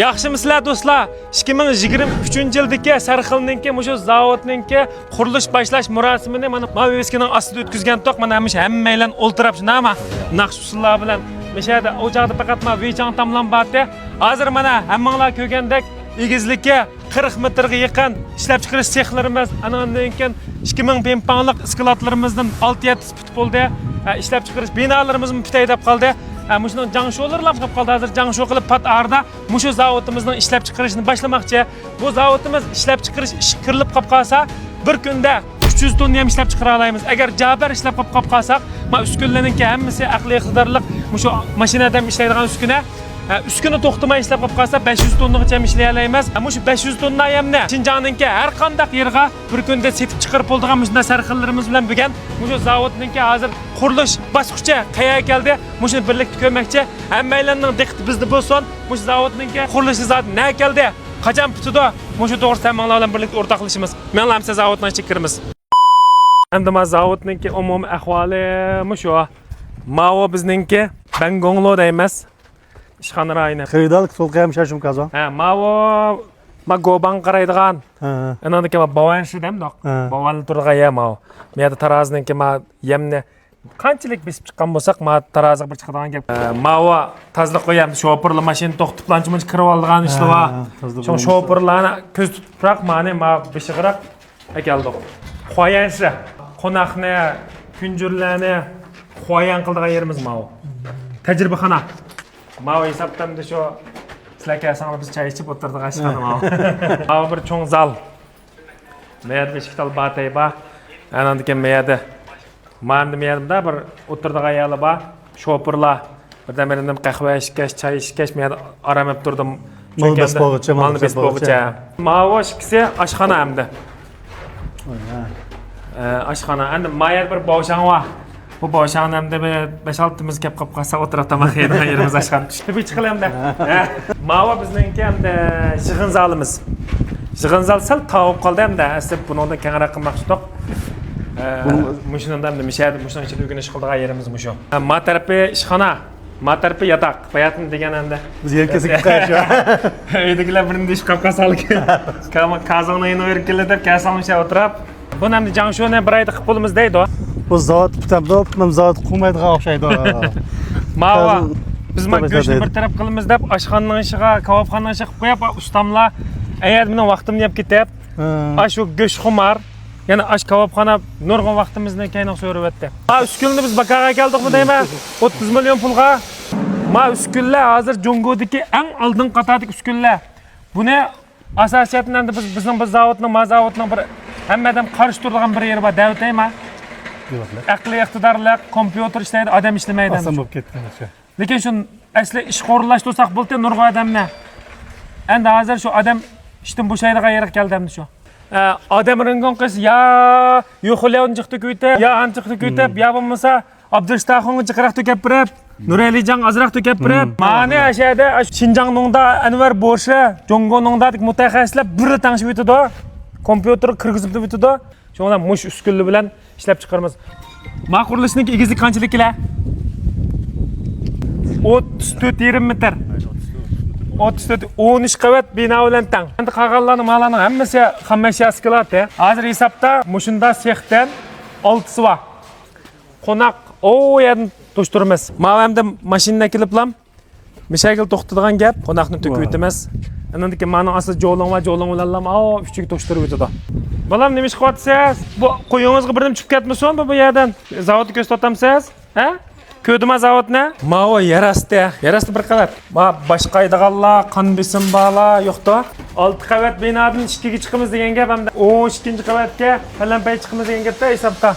Yaxşımısızlar do'stlar? 2023-yildagi Sarxilninki mushu zavodninki qurilish boshlash marosimini mana Maveskining ostida o'tkazgandik. Mana hammanglar o'ltirib shunami? Naqsh usullar bilan mishada o'chaqda faqat ma vechang tamlanbadi. Hozir mana hammanglar ko'rgandek egizlikka 40 metrga yaqin ishlab chiqarish sexlarimiz, anandan keyin 2000 pempanlik skladlarimizdan 6-7 put bo'ldi. Ishlab chiqarish binolarimiz pitaydab qoldi. Muşunun Cangsho'lar qilib qoldi. Hozir Cangsho qilib pat arda mushu zavodimizning ishlab chiqarishini boshlamoqchi. Bu zavodimiz ishlab chiqarish ish kirilib qolib qolsa, bir kunda 300 tonna ham ishlab chiqara olamiz. Agar jabar ishlab qolib qolsak, ma uskunlarninki hammasi aqliy iqtidorli mushu mashinadan ishlaydigan uskuna to'xtamay ishlab qolib qolsa 500 tonnagacha ishlay olamiz. Mushu 500 tonna hamni Xinjiangninki har qanday yerga bir kunda setib chiqarib bo'ldigan mushunda sarxillarimiz bilan bo'lgan mushu zavodninki hozir qurilish bosqichi qayerga keldi? Mushuni birlikda ko'rmoqchi. Hammanglarning diqqati bizda bo'lsin. Mushu zavodninki qurilishi zot na keldi? Qachon bitadi? Mushu to'g'risida hammalar bilan birlikda o'rtoqlashimiz. Menlar ham zavoddan chiqiramiz. Endi ma zavodninki umumiy ahvoli mushu. Mavo bizninki Bangonglo deymiz. İşxana rayoni. Xeydalik so'lqayam shashim kazo. Mavo ma goban qaraydigan. Anandaki ma bavanshi demdoq. Bavan turg'aya mavo. Meyda taraziniki ma yemni qanchalik besib chiqqan bo'lsak, ma taraziga bir chiqadigan gap. Mavo tazliq qo'yamiz. Shoferlar mashina to'xtatlanchimonchi kirib olgan ishlar. Shu shoferlarni ko'z tutib ma'ni ma bishig'roq akaldiq. Qo'yanshi, qo'naqni, kunjurlarni qo'yan qildigan yerimiz mavo. Tajribaxona. Mavo hesabtamda shu sizlarga sanab biz choy ichib o'tirdik ashxona mavo. Mavo bir cho'ng zal. Meyada ishkital batayba. Anandikan meyada. Ma'amda meyada bir o'tirdik ayoli bor. Shoferlar birdan mendan qahva ichkash, choy ichkash meyada aramab turdim. Malni besbog'icha. Mavo ishkisi ashxona hamda. Ashxona. Endi mayar bir bovshang bor. Bu boşanamda 5-6'miz kep qolib qolsa o'tirib tamoq yeydigan yerimiz ashxona. Tushib chiqilamda. Mavo bizninki hamda yig'in zalimiz. Yig'in zal sal tavib qoldi hamda. Asli bundan kengroq qilmoqchidik. Mushundan hamda mishadi, mushundan ichida o'rganish qildigan yerimiz mushu. Ma tarafi ishxona, ma tarafi yotoq. Bayatni degan hamda. Biz yelkasiga qaytib. Uydagilar birini ish qilib qolsalik. Kazonayni o'rkilib deb kasalmishga o'tirib. Buni hamda Jangshoni bir oyda qilib bo'limiz deydi. Bu zavod bitamda, bitam zavod qurmaydigan o'xshaydi. Mava biz go'shtni bir taraf qilamiz deb oshxonaning ishiga, kabobxonaning ishiga qo'yib, ustamlar agar meni vaqtimni yeb ketib, shu go'sht xumar, yana kabobxona nurg'un vaqtimizni kaynoq so'rayapti. Uskunni biz bakaga keldikmi deyman? 30 million pulga. Uskunlar hozir Jongodagi eng oldin qatardagi uskunlar. Buni asosiyatdan bizning zavodning, zavodning bir hammadan qarshi turadigan bir yeri bor, davlataymi? Aqliy iqtidorli kompyuter ishlaydi, odam ishlamaydi. Oson bo'lib ketgan. Lekin shu asli ish qo'rlashtirsak bo'ldi, nurg'un odamni. Endi hozir shu odam ishdan bo'shaydigan yerga keldi endi shu. Odam ringon qiz ya yo'qlayon chiqdi ko'ytib, ya anchiqdi ko'ytib, ya bo'lmasa Abdurishtaxonga chiqaraq to'kab birib, Nuralijon azroq to'kab birib, ma'ni ashada Xinjiangda Anvar Boshi, Jongoningda mutaxassislar bir tangishib o'tadi. Kompyuter kirgizib o'tadi. Shundan mush uskunli bilan ishlab chiqaramiz. Ma qurilishniki egizlik qanchalik kila? 34,5 metr. 34 13 qavat bino bilan tang. Endi qolganlarning mallarning hammasi xammasi qiladi. Hozir hisobda mushunda sexdan 6si bor. Qo'noq yerni to'shtiramiz. Ma hamda mashina keliblam mishagil to'xtadigan gap, qo'noqni to'kib o'tamiz. Anandaki ma'no asli jo'lon va jo'lon bilan uchiga to'shtirib o'tadi. Balam nima ish qilyapsiz? Bu qo'yingizga birdan chiqib ketmasin bu yerdan. Zavodni ko'rsatamsiz? Ha? Ko'rdima zavodni? Mavo yarasdi. Yarasdi bir qavat. Ma boshqaydiganlar, qon besim borlar yo'qda. 6 qavat binodan 2ga chiqamiz degan gap hamda 12-qavatga palampay chiqamiz degan gapda hisobda.